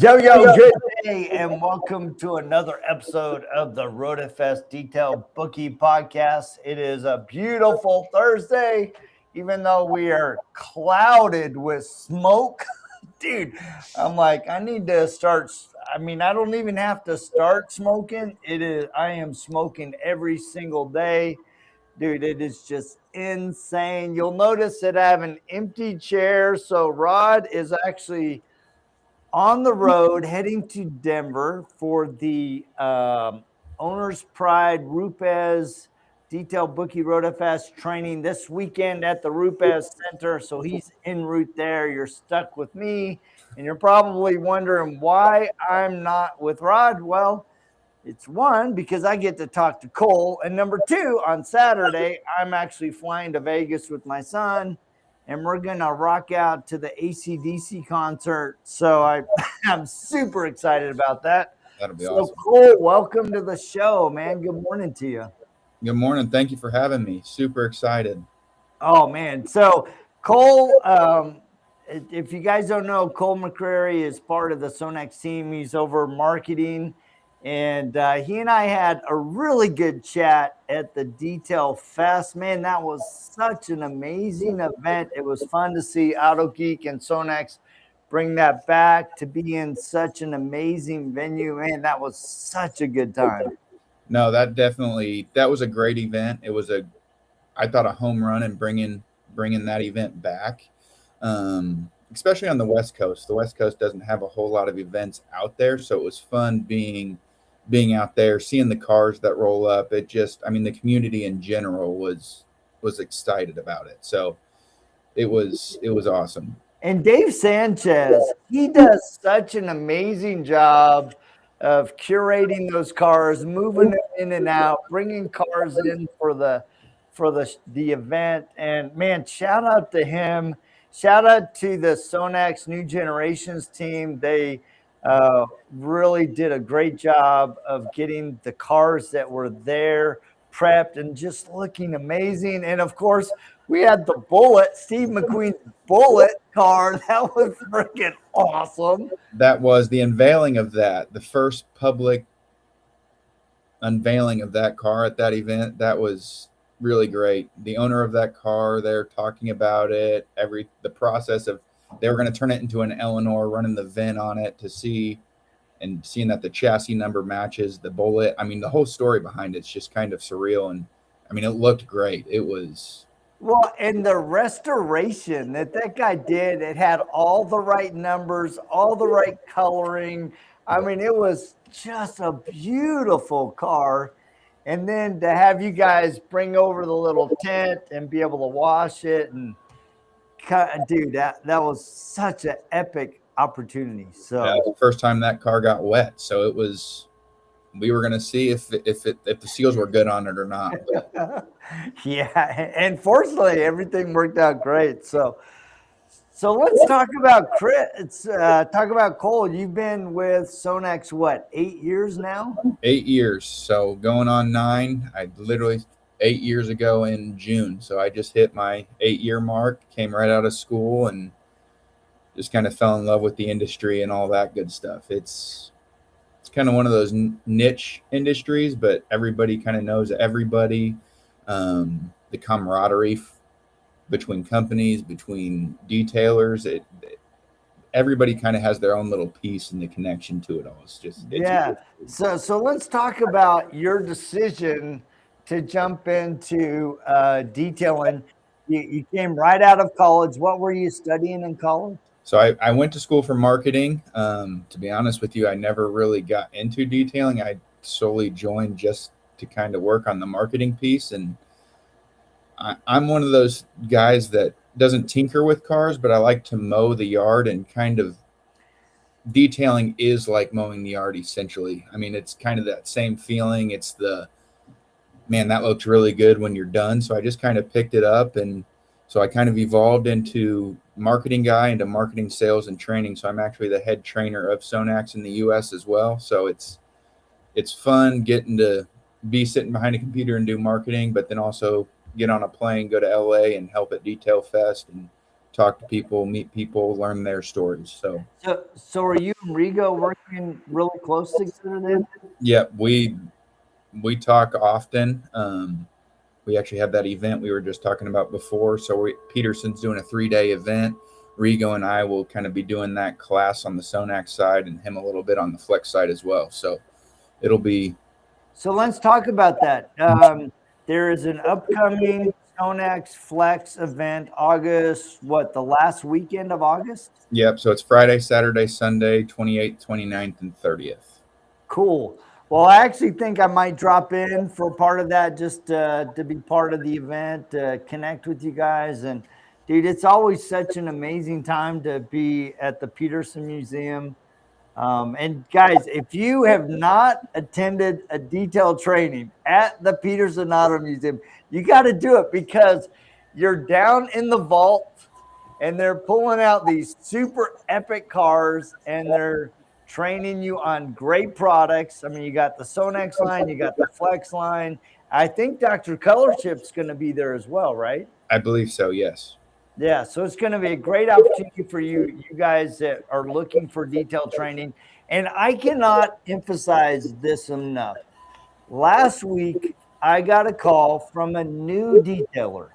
Yo, good day, and welcome to another episode of the RoadFS Detail Bookie podcast. It is a beautiful Thursday, even though we are clouded with smoke. Dude, I'm like, I need to start. I mean, I don't even have to start smoking. I am smoking every single day. Dude, it is just insane. You'll notice that I have an empty chair. So Rod is actually on the road heading to Denver for the Owner's Pride RoadFS Detail Bookie RoadFS training this weekend at the RoadFS Center. So he's en route there. You're stuck with me, and you're probably wondering why I'm not with Rod. Well, it's one, because I get to talk to Cole, and number two, on Saturday, I'm actually flying to Vegas with my son, and we're going to rock out to the AC/DC concert. So I'm super excited about that. That'll be awesome. Cole, welcome to the show, man. Good morning to you. Good morning. Thank you for having me. Super excited. Oh, man. So Cole, if you guys don't know, Cole McCrary is part of the SONAX team. He's over marketing. And he and I had a really good chat at the Detail Fest. Man, that was such an amazing event. It was fun to see Auto Geek and SONAX bring that back to be in such an amazing venue. Man, that was such a good time. No, that was a great event. It was I thought a home run in bringing that event back, especially on the West Coast. The West Coast doesn't have a whole lot of events out there, so it was fun being out there, seeing the cars that roll up. The community in general was excited about it. So it was awesome. And Dave Sanchez, he does such an amazing job of curating those cars, moving them in and out, bringing cars in for the event. And man, shout out to him. Shout out to the SONAX New Generations team. They really did a great job of getting the cars that were there prepped and just looking amazing. And of course, we had the Bullet, Steve McQueen's Bullet car. That was freaking awesome. That was the unveiling of that, the first public unveiling of that car at that event. That was really great. The owner of that car, they're talking about it, the process of, they were going to turn it into an Eleanor, running the VIN on it to seeing that the chassis number matches the Bullet. I mean, the whole story behind it's just kind of surreal. And I mean, it looked great. It was. Well, and the restoration that guy did, it had all the right numbers, all the right coloring. I mean, it was just a beautiful car. And then to have you guys bring over the little tent and be able to wash it, and dude, that was such an epic opportunity. So yeah, the first time that car got wet, so we were going to see if the seals were good on it or not. Yeah, and fortunately, everything worked out great. So let's talk about Chris. Talk about Cole. You've been with SONAX, what, 8 years now? 8 years. So going on 9. I literally 8 years ago in June. So I just hit my 8-year mark, came right out of school, and just kind of fell in love with the industry and all that good stuff. It's kind of one of those niche industries, but everybody kind of knows everybody. The camaraderie between companies, between detailers, everybody kind of has their own little piece in the connection to it all. So let's talk about your decision to jump into detailing. You came right out of college. What were you studying in college? So I went to school for marketing. To be honest with you, I never really got into detailing. I solely joined just to kind of work on the marketing piece. And I'm one of those guys that doesn't tinker with cars, but I like to mow the yard, and kind of detailing is like mowing the yard essentially. I mean, it's kind of that same feeling. It's man, that looks really good when you're done. So I just kind of picked it up, and so I kind of evolved into marketing guy, into marketing, sales, and training. So I'm actually the head trainer of SONAX in the US as well. So it's fun getting to be sitting behind a computer and do marketing, but then also get on a plane, go to LA and help at Detail Fest and talk to people, meet people, learn their stories. So are you and Rigo working really close together then? Yeah, we talk often. We actually have that event we were just talking about before. So Petersen's doing a 3-day event. Rigo and I will kind of be doing that class on the SONAX side and him a little bit on the Flex side as well. So it'll be. So let's talk about that. There is an upcoming SONAX Flex event, August, the last weekend of August? Yep. So it's Friday, Saturday, Sunday, 28th, 29th, and 30th. Cool. Well, I actually think I might drop in for part of that, just to be part of the event, connect with you guys. And dude, it's always such an amazing time to be at the Petersen Museum. And guys, if you have not attended a detailed training at the Petersen Auto Museum, you got to do it, because you're down in the vault and they're pulling out these super epic cars and they're training you on great products. I mean, you got the SONAX line, you got the Flex line. I think Dr. Colorchip's going to be there as well, right? I believe so, yes. Yeah, so it's going to be a great opportunity for you guys that are looking for detailed training. And I cannot emphasize this enough. Last week, I got a call from a new detailer.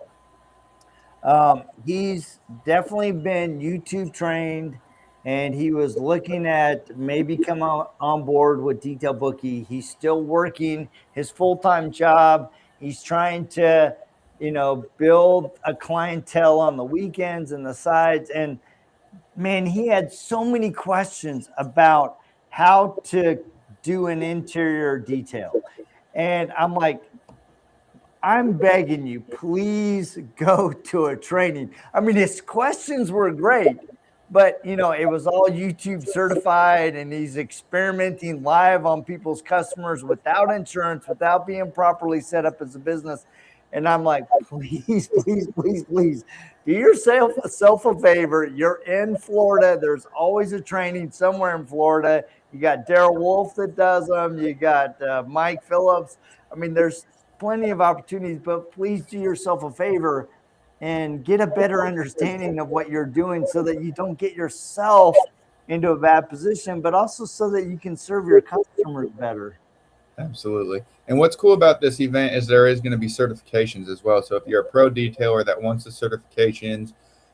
He's definitely been YouTube trained, and he was looking at maybe come on board with Detail Bookie. He's still working his full-time job. He's trying to, build a clientele on the weekends and the sides. And man, he had so many questions about how to do an interior detail. And I'm like, I'm begging you, please go to a training. I mean, his questions were great, but it was all YouTube certified, and he's experimenting live on people's customers without insurance, without being properly set up as a business. And I'm like, please, please, please, please do yourself a favor. You're in Florida. There's always a training somewhere in Florida. You got Daryl Wolf that does them. You got Mike Phillips. I mean, there's plenty of opportunities, but please do yourself a favor and get a better understanding of what you're doing, so that you don't get yourself into a bad position, but also so that you can serve your customers better. Absolutely. And what's cool about this event is there is going to be certifications as well. So if you're a pro detailer that wants the certifications,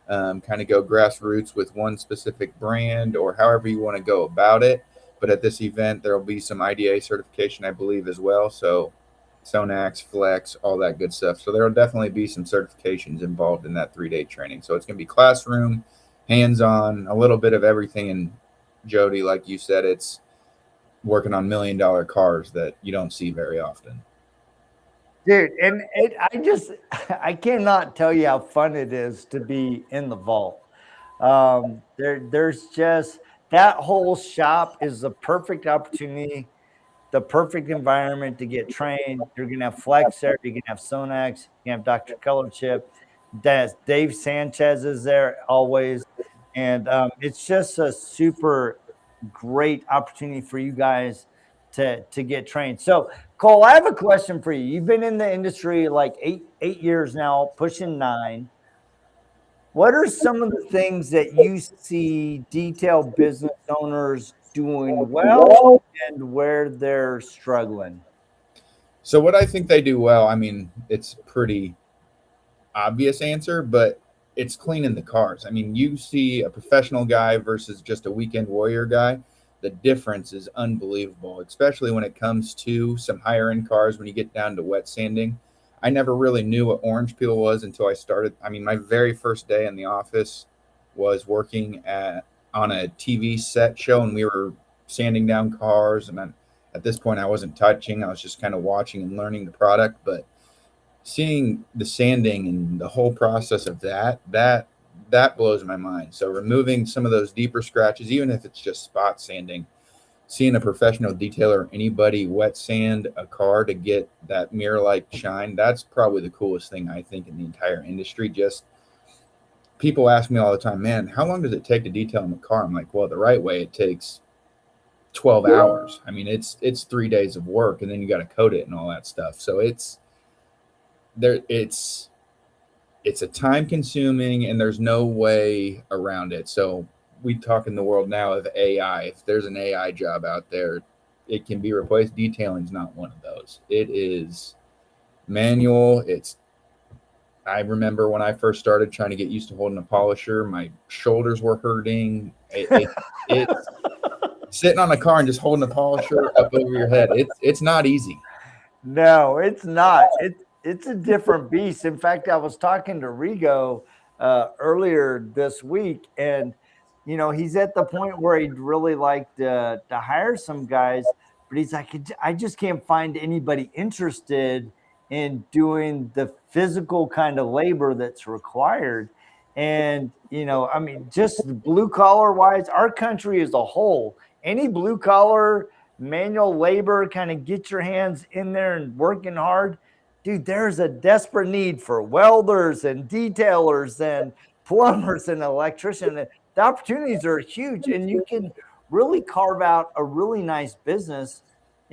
kind of go grassroots with one specific brand or however you want to go about it. But at this event, there will be some IDA certification, I believe, as well. So SONAX, Flex, all that good stuff. So there will definitely be some certifications involved in that 3-day training. So it's going to be classroom, hands-on, a little bit of everything. And Jody, like you said, it's working on $1 million cars that you don't see very often. Dude, and I cannot tell you how fun it is to be in the vault. There's just, that whole shop is the perfect opportunity, the perfect environment to get trained. You're going to have Flex there. You're going to have SONAX. You have Dr. Colorchip. Dave Sanchez is there always. And it's just a super great opportunity for you guys to get trained. So, Cole, I have a question for you. You've been in the industry like eight years now, pushing 9. What are some of the things that you see detail business owners doing well and where they're struggling? So what I think they do well, I mean, it's pretty obvious answer, but it's cleaning the cars. I mean, you see a professional guy versus just a weekend warrior guy. The difference is unbelievable, especially when it comes to some higher end cars. When you get down to wet sanding, I never really knew what orange peel was until I started. I mean, my very first day in the office was working on a TV set show, and we were sanding down cars. And at this point, I wasn't touching. I was just kind of watching and learning the product. But seeing the sanding and the whole process of that blows my mind. So removing some of those deeper scratches, even if it's just spot sanding, seeing a professional detailer, anybody wet sand a car to get that mirror-like shine, that's probably the coolest thing I think in the entire industry. Just people ask me all the time, man, how long does it take to detail in a car? I'm like, well, the right way, it takes 12 hours. I mean, it's 3 days of work, and then you got to coat it and all that stuff. So it's it's a time consuming and there's no way around it. So we talk in the world now of AI. If there's an AI job out there, it can be replaced. Detailing is not one of those. It is manual. I remember when I first started trying to get used to holding a polisher, my shoulders were hurting. It's sitting on a car and just holding a polisher up over your head. It's not easy. No, it's not. It's a different beast. In fact, I was talking to Rigo earlier this week, and he's at the point where he'd really like to hire some guys, but he's like, I just can't find anybody interested in doing the physical kind of labor that's required. And I mean, just blue collar wise, our country as a whole, any blue collar manual labor, kind of get your hands in there and working hard, dude, there's a desperate need for welders and detailers and plumbers and electricians. The opportunities are huge, and you can really carve out a really nice business.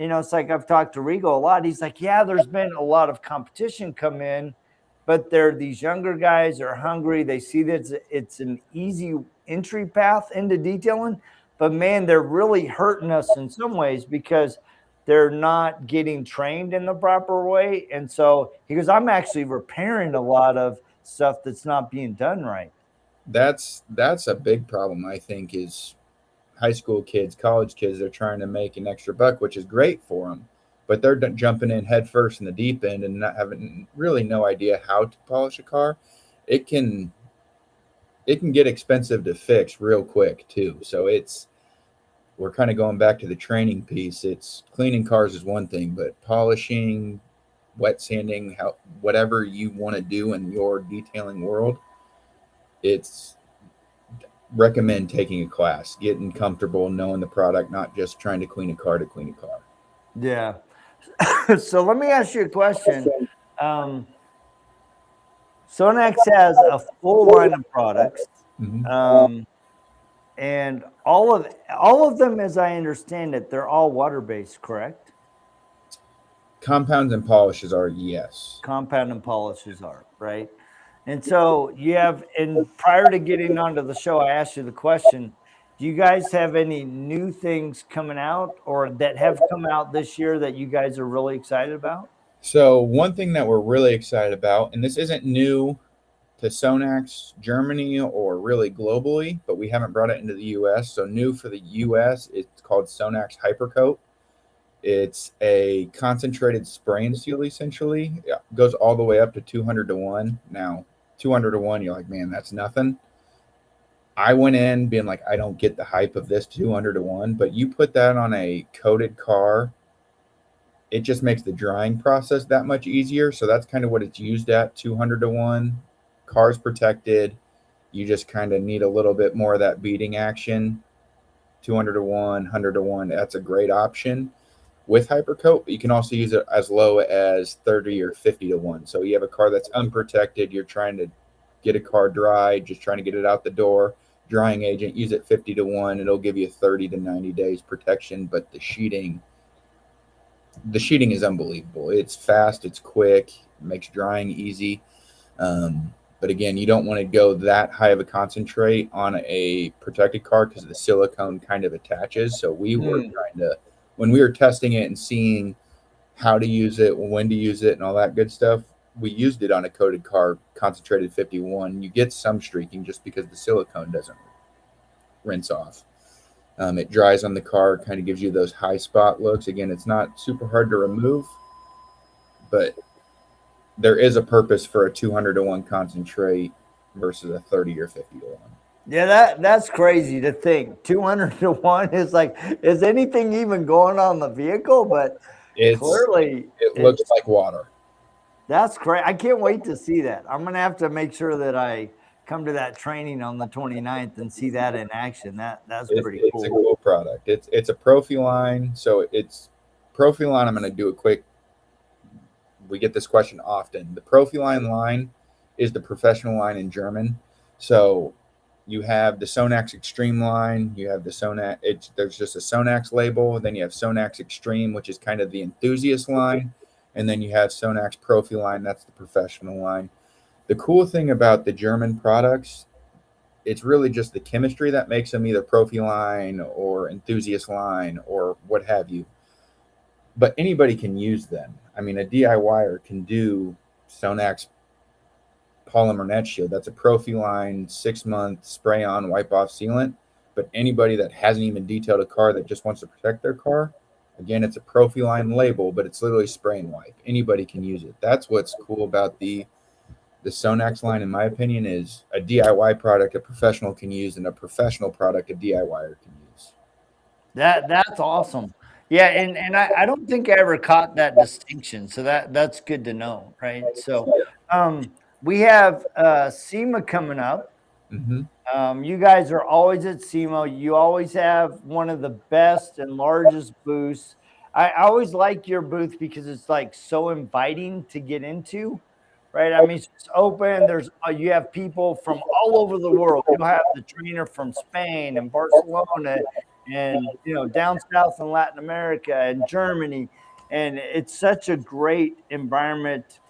It's like I've talked to Rigo a lot. He's like, yeah, there's been a lot of competition come in, but they're these younger guys are hungry. They see that it's an easy entry path into detailing. But man, they're really hurting us in some ways because they're not getting trained in the proper way. And so he goes, I'm actually repairing a lot of stuff that's not being done right. That's a big problem, I think, is high school kids, college kids. They're trying to make an extra buck, which is great for them, but they're jumping in head first in the deep end and not having really no idea how to polish a car. It can get expensive to fix real quick too. So we're kind of going back to the training piece. It's cleaning cars is one thing, but polishing, wet sanding, whatever you want to do in your detailing world, it's recommend taking a class, getting comfortable, knowing the product, not just trying to clean a car to clean a car. Yeah. So let me ask you a question. SONAX has a full line of products. Mm-hmm. And all of them, as I understand it, they're all water-based, correct? Compounds and polishes are, yes. Compound and polishes are, right? And so and prior to getting onto the show, I asked you the question, do you guys have any new things coming out or that have come out this year that you guys are really excited about? So one thing that we're really excited about, and this isn't new to SONAX Germany or really globally, but we haven't brought it into the US. So new for the US, it's called SONAX Hypercoat. It's a concentrated spray and seal, essentially. It goes all the way up to 200 to 1. Now, 200 to 1, you're like, man, that's nothing. I went in being like, I don't get the hype of this 200 to 1, but you put that on a coated car, it just makes the drying process that much easier. So that's kind of what it's used at, 200 to 1. Car's protected. You just kind of need a little bit more of that beating action. 200 to 1, 100 to 1, that's a great option with Hypercoat, but you can also use it as low as 30 or 50 to 1. So you have a car that's unprotected, you're trying to get a car dry, just trying to get it out the door, drying agent, use it 50 to 1, it'll give you 30 to 90 days protection, but the sheeting is unbelievable. It's fast, it's quick, it makes drying easy. But again, you don't want to go that high of a concentrate on a protected car because the silicone kind of attaches. So we were trying to, when we were testing it and seeing how to use it, when to use it, and all that good stuff, we used it on a coated car, concentrated 51. You get some streaking just because the silicone doesn't rinse off. It dries on the car, kind of gives you those high spot looks. Again, it's not super hard to remove, but there is a purpose for a 200 to 1 concentrate versus a 30 or 50 to 1. Yeah, that's crazy to think. 200 to 1 is like, is anything even going on the vehicle? But clearly it looks like water. That's great. I can't wait to see that. I'm going to have to make sure that I come to that training on the 29th and see that in action. That's pretty cool. It's a cool product. It's a Profi line. So it's Profi line. I'm going to do a quick. We get this question often. The Profi line is the professional line in German. So you have the SONAX Extreme line. You have the SONAX. There's just a SONAX label. Then you have SONAX Extreme, which is kind of the enthusiast line. And then you have SONAX Profi line. That's the professional line. The cool thing about the German products, it's really just the chemistry that makes them either Profi line or enthusiast line or what have you. But anybody can use them. I mean, a DIYer can do SONAX polymer net shield. That's a Profi line 6-month spray on wipe off sealant. But anybody that hasn't even detailed a car that just wants to protect their car, again, it's a Profi line label, but it's literally spray and wipe. Anybody can use it. That's what's cool about the SONAX line, in my opinion, is a DIY product a professional can use, and a professional product a DIYer can use. That's awesome. Yeah, and I don't think I ever caught that distinction. So that's good to know, right? So we have SEMA coming up. Mm-hmm. You guys are always at SEMA. You always have one of the best and largest booths. I always like your booth because it's like so inviting to get into, right? I mean, it's open. There's you have people from all over the world. You'll have the trainer from Spain and Barcelona, and down south in Latin America and Germany, and it's such a great environment.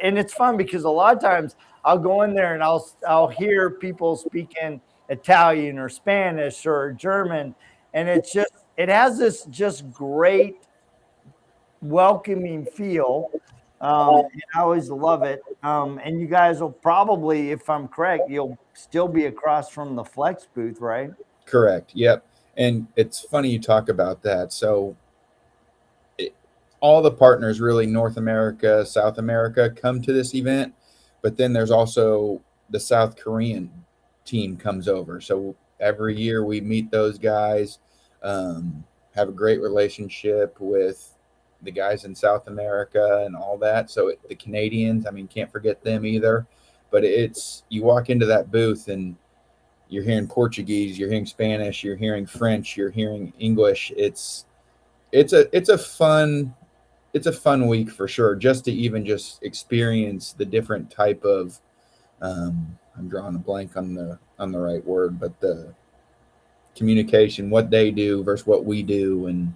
And it's fun because a lot of times I'll go in there and I'll hear people speaking Italian or Spanish or German, and it has this just great welcoming feel. And I always love it. And you guys will probably, if I'm correct, you'll still be across from the Flex booth, right? Correct. Yep. And it's funny you talk about that. So all the partners, really, North America, South America, come to this event. But then there's also the South Korean team comes over. So every year we meet those guys, have a great relationship with the guys in South America and all that. So the Canadians, I mean, can't forget them either. But you walk into that booth and you're hearing Portuguese, you're hearing Spanish, you're hearing French, you're hearing English. It's a fun week for sure, just to even just experience the different type of I'm drawing a blank on the right word, but the communication, what they do versus what we do, and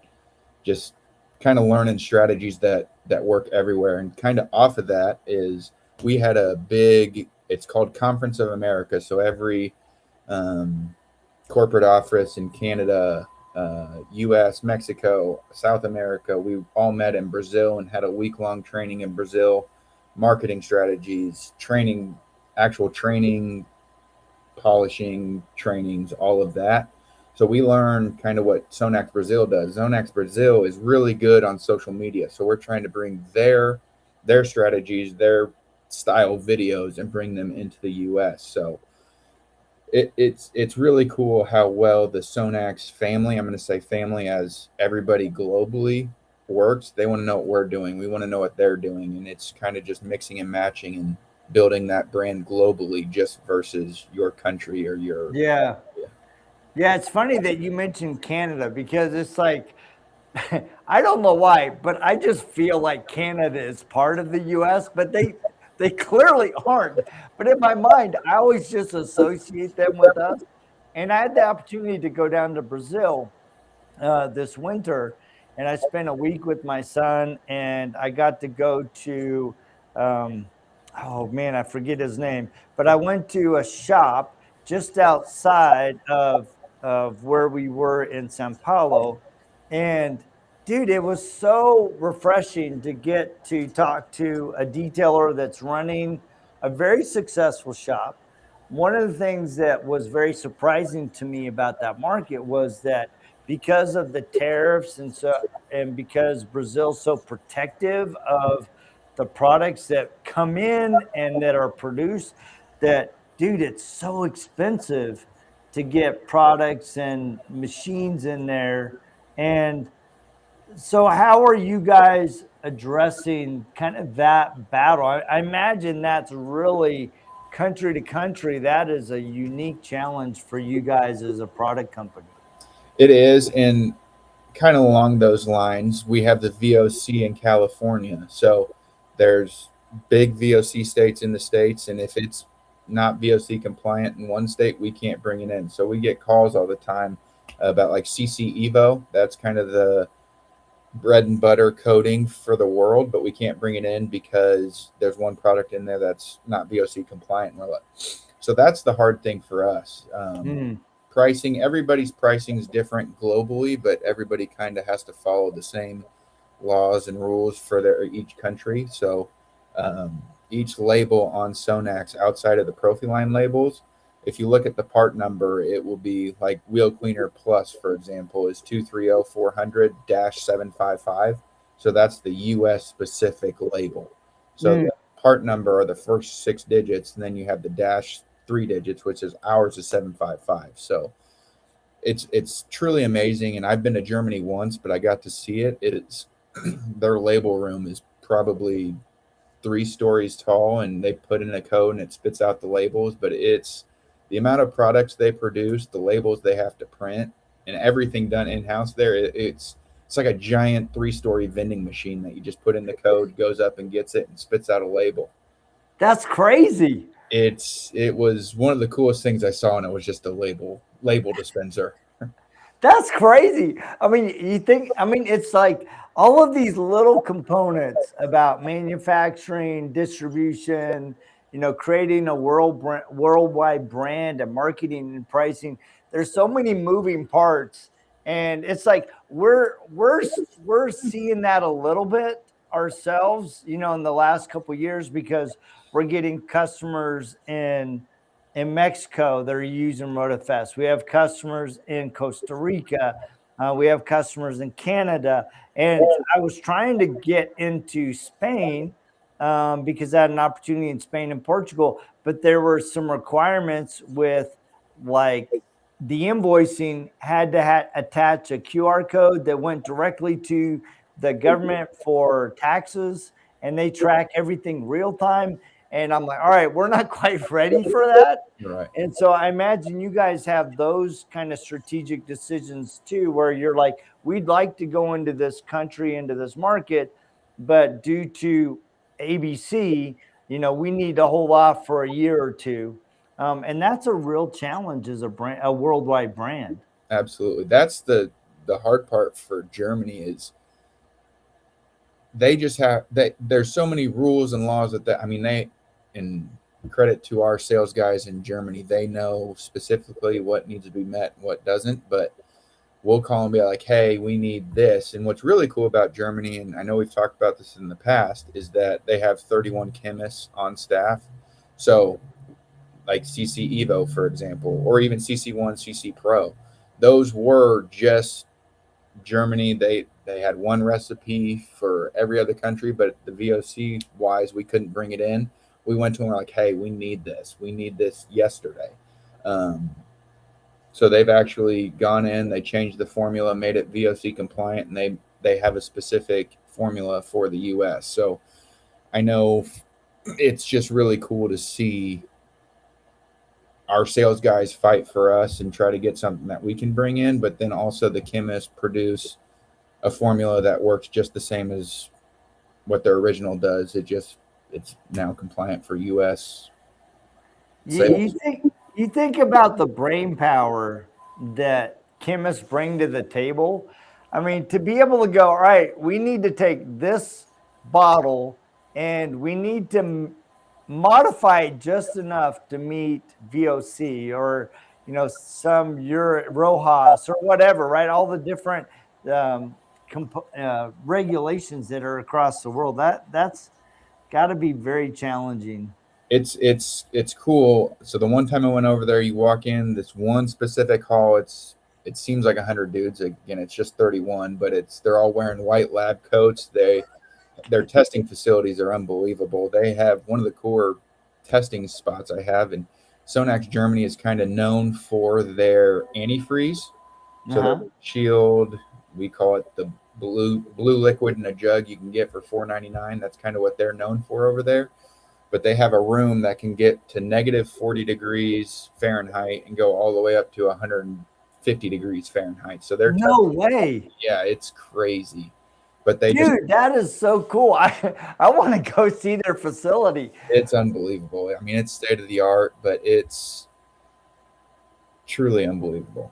just kind of learning strategies that work everywhere. And kind of off of that is we had a big, it's called Conference of America. So every corporate office in Canada, US, Mexico, South America, we all met in Brazil and had a week-long training in Brazil, marketing strategies, actual training, polishing trainings, all of that. So we learned kind of what SONAX Brazil does. SONAX Brazil is really good on social media. So we're trying to bring their strategies, their style videos, and bring them into the US. So it's really cool how well the SONAX family, I'm going to say family as everybody globally, works. They want to know what we're doing. We want to know what they're doing. And it's kind of just mixing and matching and building that brand globally, just versus your country or your. Yeah. It's funny that you mentioned Canada, because it's like, I don't know why, but I just feel like Canada is part of the US, but they clearly aren't. But in my mind, I always just associate them with us. And I had the opportunity to go down to Brazil this winter, and I spent a week with my son, and I got to go to, oh man, I forget his name, but I went to a shop just outside of where we were in Sao Paulo. And dude, it was so refreshing to get to talk to a detailer that's running a very successful shop. One of the things that was very surprising to me about that market was that because of the tariffs and because Brazil's so protective of the products that come in and that are produced, that dude, it's so expensive to get products and machines in there. And so how are you guys addressing kind of that battle? I imagine that's really country to country. That is a unique challenge for you guys as a product company. It is. And kind of along those lines, we have the VOC in California. So there's big VOC states in the States. And if it's not VOC compliant in one state, we can't bring it in. So we get calls all the time about like CC Evo. That's kind of the bread and butter coating for the world, but we can't bring it in because there's one product in there that's not VOC compliant. So that's the hard thing for us. Pricing, everybody's pricing is different globally, but everybody kind of has to follow the same laws and rules for each country. So each label on SONAX outside of the Profiline labels, if you look at the part number, it will be like Wheel Cleaner Plus, for example, is 230-400-755. So that's the US specific label. So the part number are the first 6 digits, and then you have the dash 3 digits, which is ours is 755. So it's truly amazing. And I've been to Germany once, but I got to see it. It's their label room is probably 3 stories tall, and they put in a code and it spits out the labels, but it's the amount of products they produce, the labels they have to print, and everything done in-house there. It's like a giant 3-story vending machine that you just put in the code, goes up and gets it and spits out a label. That's crazy. It was one of the coolest things I saw, and it was just a label dispenser. That's crazy. I mean, it's like all of these little components about manufacturing, distribution, creating a worldwide brand and marketing and pricing. There's so many moving parts, and it's like we're seeing that a little bit ourselves, in the last couple of years, because we're getting customers in Mexico that are using RoadFS. We have customers in Costa Rica. We have customers in Canada. And I was trying to get into Spain because I had an opportunity in Spain and Portugal, but there were some requirements with, like, the invoicing had to attach a QR code that went directly to the government for taxes, and they track everything real time. And I'm like, all right, we're not quite ready for that. Right. And so I imagine you guys have those kind of strategic decisions too, where you're like, we'd like to go into this country, into this market, but due to ABC, we need to hold off for a year or two. And that's a real challenge as a worldwide brand. Absolutely. That's the hard part for Germany is they just have there's so many rules and laws and credit to our sales guys in Germany, they know specifically what needs to be met and what doesn't, but we'll call and be like, hey, we need this. And what's really cool about Germany, and I know we've talked about this in the past, is that they have 31 chemists on staff. So like CC Evo, for example, or even CC1, CC Pro, those were just Germany. They had one recipe for every other country, but the VOC wise, we couldn't bring it in. We went to them, we're like, hey, we need this yesterday. So they've actually gone in, they changed the formula, made it VOC compliant, and they have a specific formula for the US. So I know it's just really cool to see our sales guys fight for us and try to get something that we can bring in, but then also the chemists produce a formula that works just the same as what their original does. It's now compliant for US sales. You think about the brain power that chemists bring to the table. I mean, to be able to go, all right, we need to take this bottle and we need to modify it just enough to meet VOC or, some Rojas or whatever, right? All the different regulations that are across the world. That's got to be very challenging. It's cool. So the one time I went over there, you walk in this one specific hall. It seems like 100 dudes. Again, it's just 31, but they're all wearing white lab coats. Their testing facilities are unbelievable. They have one of the cooler testing spots I have, and SONAX Germany is kind of known for their antifreeze. So the shield, we call it the blue liquid in a jug you can get for $4.99. That's kind of what they're known for over there. But they have a room that can get to negative 40 degrees Fahrenheit and go all the way up to 150 degrees Fahrenheit. So they're no way. Yeah, it's crazy. But that is so cool. I want to go see their facility. It's unbelievable. I mean, it's state of the art, but it's truly unbelievable.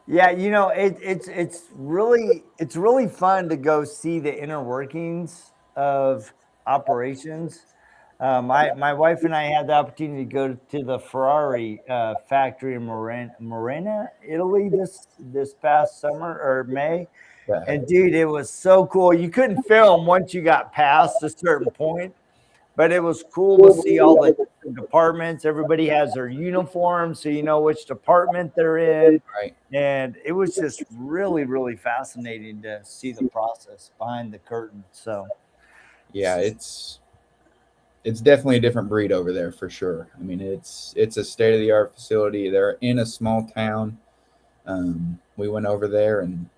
Yeah, it's really fun to go see the inner workings of operations. My wife and I had the opportunity to go to the Ferrari factory in Morena, Italy this past summer or May. Yeah, And dude, it was so cool. You couldn't film once you got past a certain point, but it was cool to see all the different departments. Everybody has their uniform, so you know which department they're in. right. And it was just really, really fascinating to see the process behind the curtain. So, Yeah, it's definitely a different breed over there for sure. I mean, it's a state of the art facility. They're in a small town. We went over there and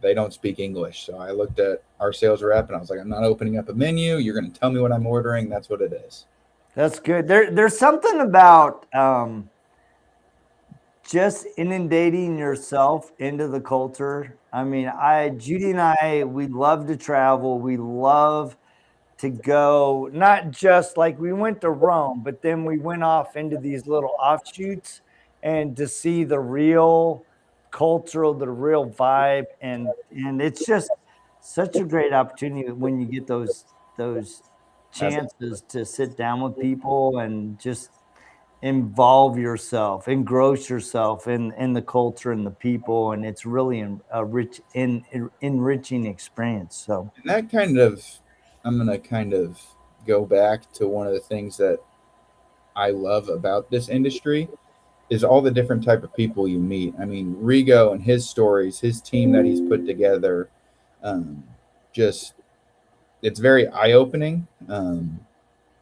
they don't speak English. So I looked at our sales rep and I was like, I'm not opening up a menu. You're going to tell me what I'm ordering. That's what it is. that's good. There's something about just inundating yourself into the culture. I mean, Judy and I, we love to travel. We love to go, not just like we went to Rome, but then we went off into these little offshoots and to see the real cultural, the real vibe. And it's just such a great opportunity when you get those That's chances to sit down with people and just involve yourself, engross yourself in the culture and the people, and it's really a rich enriching experience. So and that kind of, I'm going to kind of go back to one of the things that I love about this industry is all the different type of people you meet. I mean, Rigo and his stories, his team that he's put together, um, just it's very eye opening, and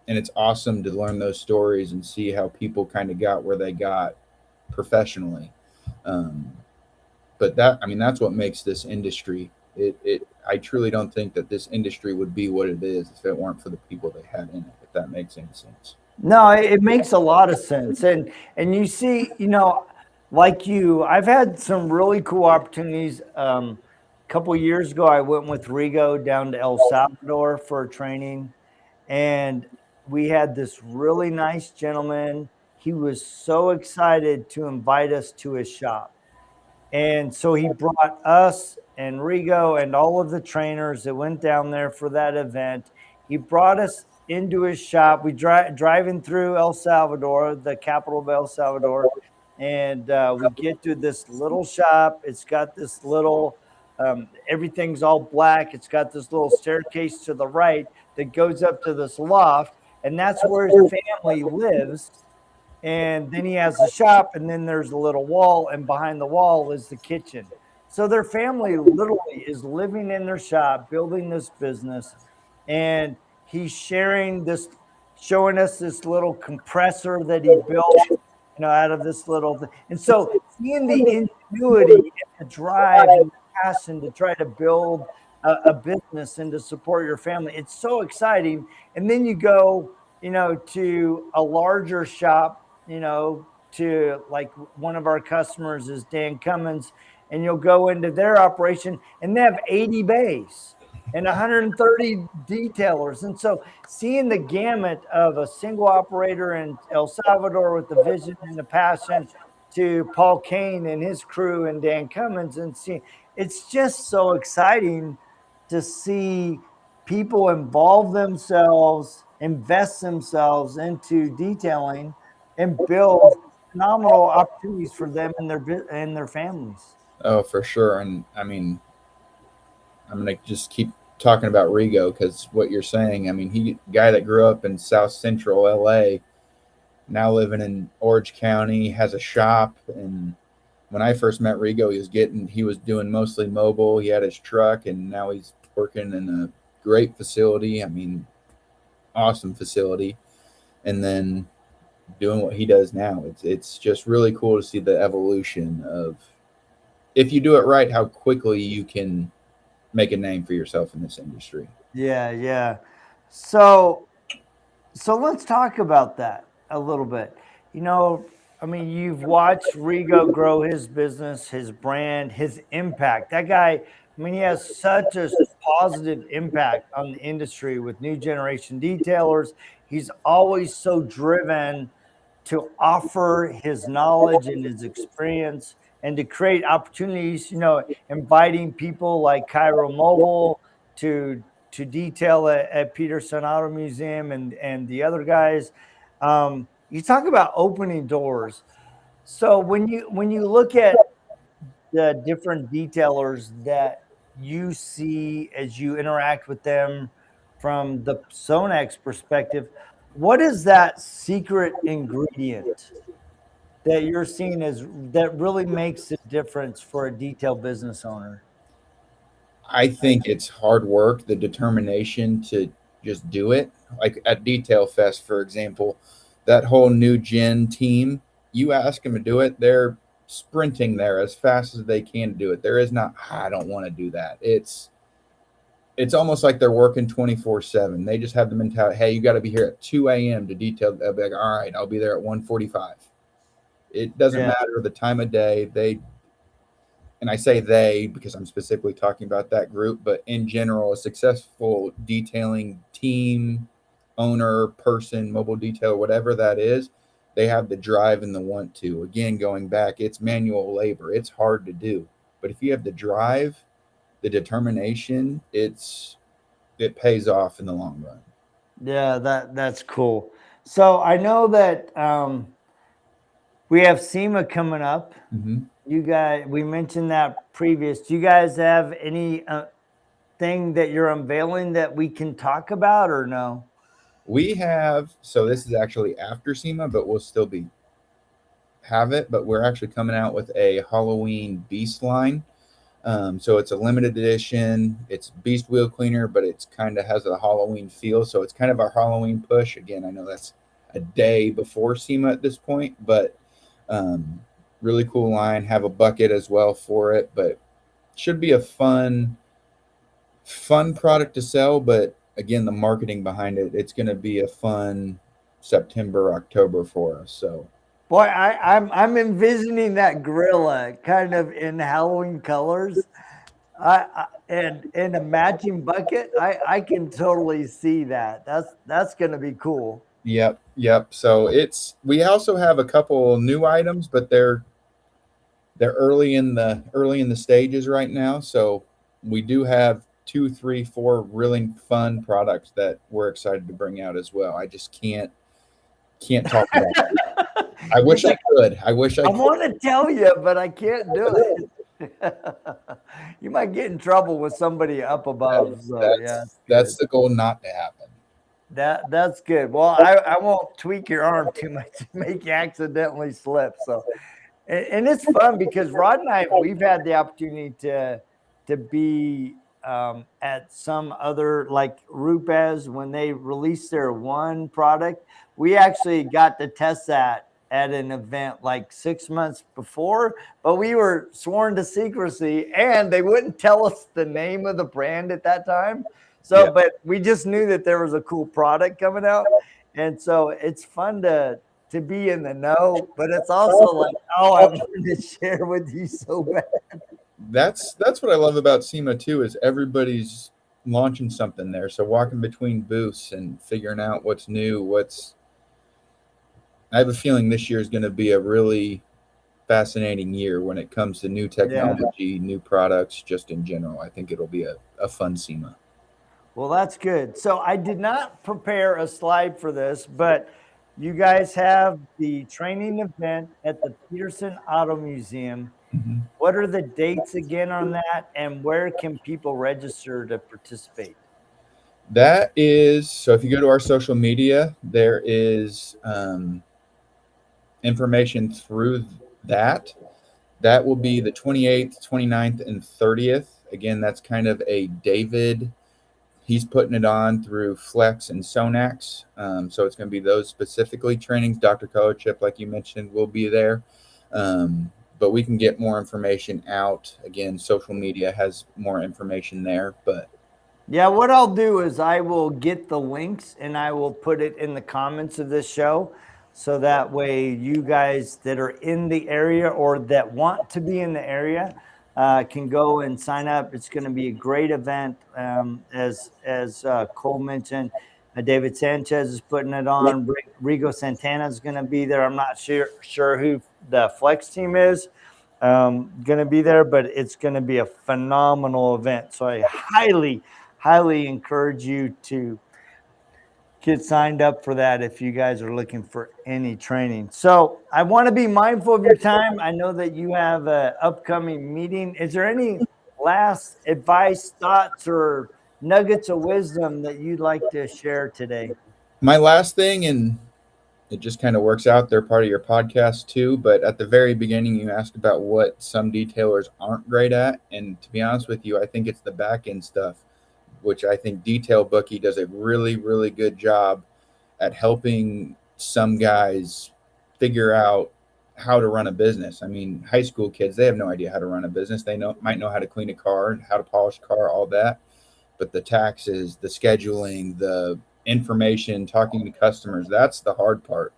it's awesome to learn those stories and see how people kind of got where they got professionally. Um, but that, I mean, that's what makes this industry. I truly don't think that this industry would be what it is if it weren't for the people they had in it. If that makes any sense. no, it makes a lot of sense. And you see, like you, I've had some really cool opportunities. A couple of years ago, I went with Rigo down to El Salvador for a training, and we had this really nice gentleman. He was so excited to invite us to his shop. And so he brought us and Rigo and all of the trainers that went down there for that event. He brought us into his shop. We driving through El Salvador, the capital of El Salvador, and we get to this little shop. It's got this little, everything's all black. It's got this little staircase to the right that goes up to this loft, and that's where his family lives. And then he has the shop, and then there's a little wall, and behind the wall is the kitchen. So their family literally is living in their shop, building this business, and he's sharing this, showing us this little compressor that he built, out of this little thing. And so seeing the ingenuity and the drive and the passion to try to build a business and to support your family, it's so exciting. And then you go, to a larger shop, to like one of our customers is Dan Cummins, and you'll go into their operation and they have 80 bays and 130 detailers. And so seeing the gamut of a single operator in El Salvador with the vision and the passion to Paul Kane and his crew and Dan Cummins, and see, it's just so exciting to see people involve themselves, invest themselves into detailing, and build phenomenal opportunities for them and their families. Oh, for sure. And I mean, I'm gonna just keep talking about Rigo because what you're saying. I mean, he guy that grew up in South Central LA, now living in Orange County, has a shop. And when I first met Rigo, he was doing mostly mobile. He had his truck, and now he's working in a great facility. I mean, awesome facility. And then doing what he does now. It's just really cool to see the evolution of, if you do it right, how quickly you can make a name for yourself in this industry. Yeah, yeah. So let's talk about that a little bit. I mean, you've watched Rigo grow his business, his brand, his impact. That guy, I mean, he has such a positive impact on the industry with new generation detailers. He's always so driven to offer his knowledge and his experience and to create opportunities, inviting people like Cairo Mobile to detail at Petersen Auto Museum and the other guys. You talk about opening doors. So when you look at the different detailers that you see as you interact with them from the SONAX perspective, what is that secret ingredient that you're seeing that really makes a difference for a detail business owner? I think it's hard work, the determination to just do it. Like at Detail Fest, for example, that whole new gen team, you ask them to do it, they're sprinting there as fast as they can do it. There is not, I don't want to do that. It's almost like they're working 24/7. They just have the mentality, hey, you got to be here at 2 a.m. to detail. They'll be like, all right, I'll be there at 1:45. It doesn't matter the time of day. And I say they because I'm specifically talking about that group, but in general, a successful detailing team, owner, person, mobile detail, whatever that is, they have the drive and the want to. Again, going back, it's manual labor. It's hard to do. But if you have the drive, the determination, it pays off in the long run. Yeah, that's cool. So I know that we have SEMA coming up. Mm-hmm. You guys, we mentioned that previous. Do you guys have any thing that you're unveiling that we can talk about or no? We have, so this is actually after SEMA, but we'll still have it, but we're actually coming out with a Halloween Beast line. So it's a limited edition. It's Beast wheel cleaner, but it's kind of has a Halloween feel. So it's kind of our Halloween push. Again, I know that's a day before SEMA at this point, but really cool line. Have a bucket as well for it, but should be a fun product to sell. But again, the marketing behind it, it's going to be a fun September, October for us. So boy, I'm envisioning that gorilla kind of in Halloween colors. And in a matching bucket, I can totally see that. That's going to be cool. Yep. So we also have a couple new items, but they're early in the stages right now. So we do have 2, 3, 4 really fun products that we're excited to bring out as well. I just can't talk about it. I wish I could. I want to tell you, but I can't do it. You might get in trouble with somebody up above. That's the goal, not to happen. That's good. Well, I won't tweak your arm too much to make you accidentally slip. So, and it's fun because Rod and I, we've had the opportunity to be at some other, like RoadFS, when they released their one product, we actually got to test that at an event like 6 months before, but we were sworn to secrecy and they wouldn't tell us the name of the brand at that time. So, yeah. But we just knew that there was a cool product coming out. And so it's fun to be in the know, but it's also like, oh, I wanted to share with you so bad. That's what I love about SEMA too, is everybody's launching something there. So walking between booths and figuring out what's new, I have a feeling this year is going to be a really fascinating year when it comes to new technology, new products, just in general. I think it'll be a fun SEMA. Well, that's good. So I did not prepare a slide for this, but you guys have the training event at the Petersen Auto Museum. Mm-hmm. What are the dates again on that, and where can people register to participate? That is, so if you go to our social media, there is information through that. That will be the 28th, 29th, and 30th. Again, that's kind of a David. He's putting it on through Flex and SONAX. So it's going to be those specifically trainings. Dr. Colorchip, like you mentioned, will be there. But we can get more information out. Again, social media has more information there. But yeah, what I'll do is I will get the links and I will put it in the comments of this show. So that way you guys that are in the area or that want to be in the area can go and sign up. It's going to be a great event. As Cole mentioned, David Sanchez is putting it on. Rigo Santana is going to be there. I'm not sure who the Flex team is, going to be there, but it's going to be a phenomenal event. So I highly encourage you to get signed up for that if you guys are looking for any training. So I want to be mindful of your time. I know that you have an upcoming meeting. Is there any last advice, thoughts, or nuggets of wisdom that you'd like to share today? My last thing, and it just kind of works out, they're part of your podcast too, but at the very beginning you asked about what some detailers aren't great at, and to be honest with you, I think it's the back end stuff, which I think Detail Bookie does a really good job at helping some guys figure out how to run a business. I mean, high school kids, they have no idea how to run a business. They might know how to clean a car, how to polish a car, all that, but the taxes, the scheduling, the information, talking to customers, that's the hard part.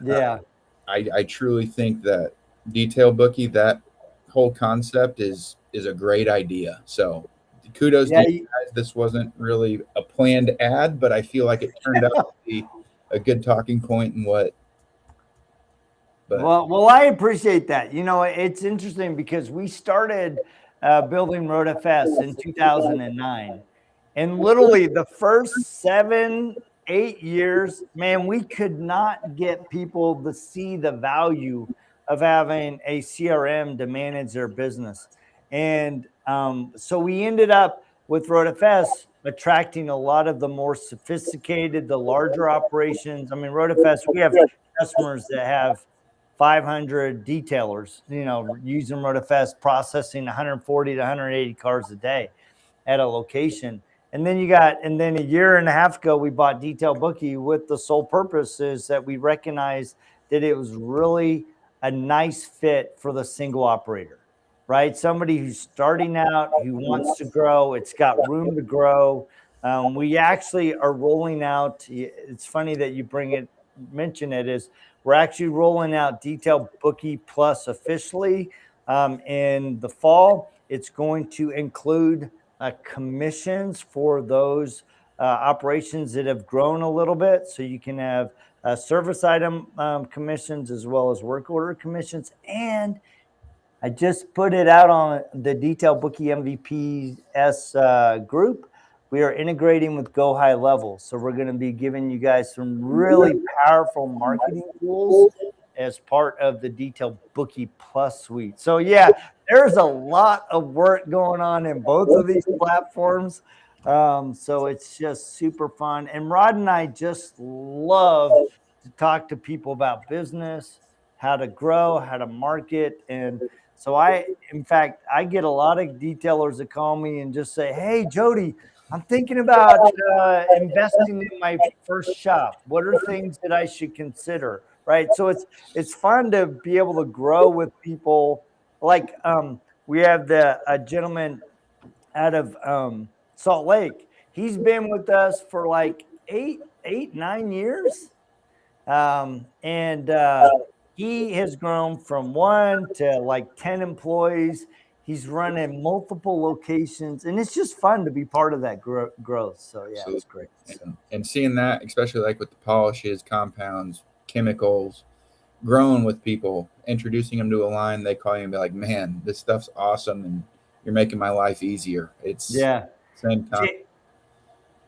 Yeah. I truly think that Detail Bookie, that whole concept is a great idea. So kudos to you guys. This wasn't really a planned ad, but I feel like it turned out to be a good talking point and what. But well, I appreciate that. You know, it's interesting because we started building RoadFS in 2009, and literally the first 7-8 years, man, we could not get people to see the value of having a CRM to manage their business. And so we ended up with RoadFS attracting a lot of the more sophisticated, the larger operations. I mean, RoadFS, we have customers that have 500 detailers, you know, using RoadFS, processing 140 to 180 cars a day at a location. And then a year and a half ago, we bought Detail Bookie with the sole purpose is that we recognized that it was really a nice fit for the single operator, right? Somebody who's starting out, who wants to grow. It's got room to grow. We actually are rolling out. It's funny that you mention it. Is we're actually rolling out Detail Bookie Plus officially in the fall. It's going to include commissions for those operations that have grown a little bit. So you can have service item commissions as well as work order commissions. And I just put it out on the Detail Bookie MVPs group. We are integrating with Go High Level. So we're going to be giving you guys some really powerful marketing tools as part of the Detail Bookie Plus suite. So yeah, there's a lot of work going on in both of these platforms. So it's just super fun. And Rod and I just love to talk to people about business, how to grow, how to market. And so in fact, I get a lot of detailers that call me and just say, hey, Jody, I'm thinking about investing in my first shop. What are things that I should consider? Right. So it's fun to be able to grow with people. Like we have a gentleman out of Salt Lake. He's been with us for like 9 years. He has grown from 1 to like 10 employees. He's running multiple locations, and it's just fun to be part of that growth. So yeah, it's great. And seeing that, especially like with the polishes, compounds, chemicals, growing with people, introducing them to a line, they call you and be like, man, this stuff's awesome, and you're making my life easier. It's same time.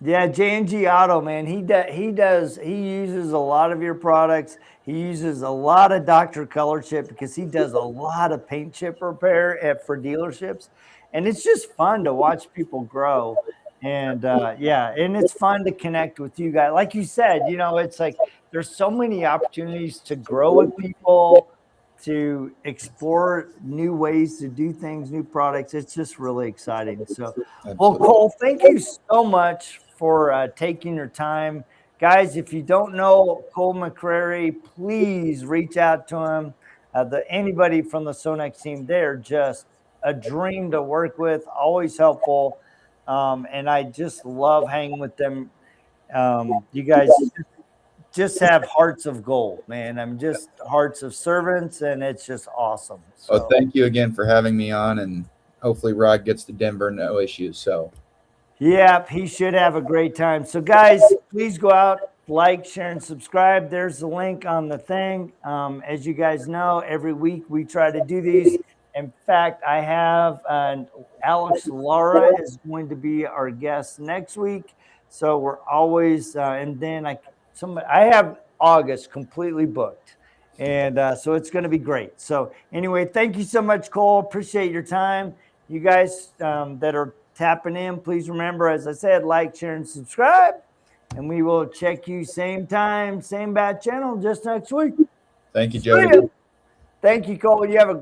Yeah, J&G Auto, man, he uses a lot of your products. He uses a lot of Dr. Color Chip because he does a lot of paint chip repair for dealerships. And it's just fun to watch people grow. And and it's fun to connect with you guys. Like you said, you know, it's like there's so many opportunities to grow with people, to explore new ways to do things, new products. It's just really exciting. So, well, Cole, thank you so much for taking your time. Guys, if you don't know Cole McCrary, please reach out to him. Anybody from the SONAX team, they're just a dream to work with, always helpful. And I just love hanging with them. You guys just have hearts of gold, man. I'm just hearts of servants, and it's just awesome. So, well, thank you again for having me on, and hopefully Rod gets to Denver, no issues. So yeah, he should have a great time. So guys, please go out, like, share, and subscribe. There's the link on the thing. As you guys know, every week we try to do these, In fact, I have Alex Lara is going to be our guest next week. So we're always, and then I have August completely booked. And so it's going to be great. So anyway, thank you so much, Cole. Appreciate your time. You guys that are tapping in, please remember, as I said, like, share, and subscribe. And we will check you same time, same bad channel just next week. Thank you, Jody. Thank you, Cole. You have a great